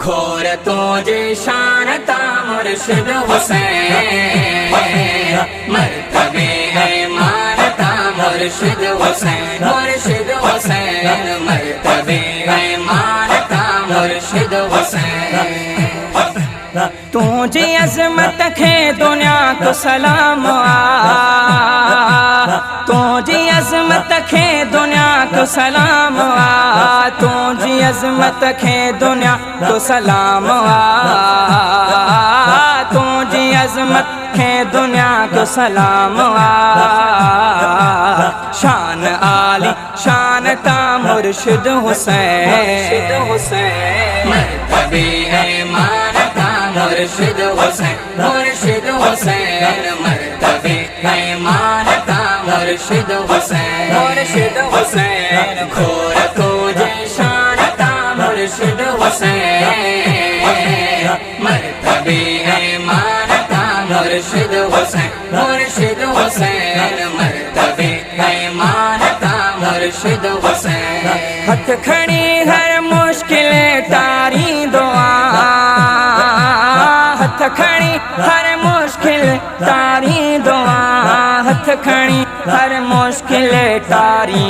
घोर तुझे शान ता मुर्शिद हुसैन, मर्तबे है मानता मुर्शिद हुसैन, मुर्शिद हुसैन, मर्तबे है मानता मुर्शिद हुसैन। तुझे अज़मत खे दुनिया को सलाम आ, तुझे अज़मत खे दुनिया को सलाम आ, तुझे अज़मत खे दुनिया को सलाम आ, तुझे अज़मत खे दुनिया को सलाम आ। शान आली शान ता मुर्शिद हुसैन, मुर्शिद हुसैन, मर्तबे है मानता मुर्शिद हुसैन, मुर्शिद हुसैन, मर्तबे है मानता मुर्शिद हुसैन, मुर्शिद हुसैन। घोर तुझे शान ता मुर्शिद हुसैन, मर्तबे है मानता मुर्शिद हुसैन, मुर्शिद हुसैन, मर्तबे है मानता मुर्शिद हुसैन। हथ खड़ी हर मुश्किल तारी दुआ, हथ खड़ी हर मुश्किल तारी दुआ, हथ खड़ी हर मुश्किल तारी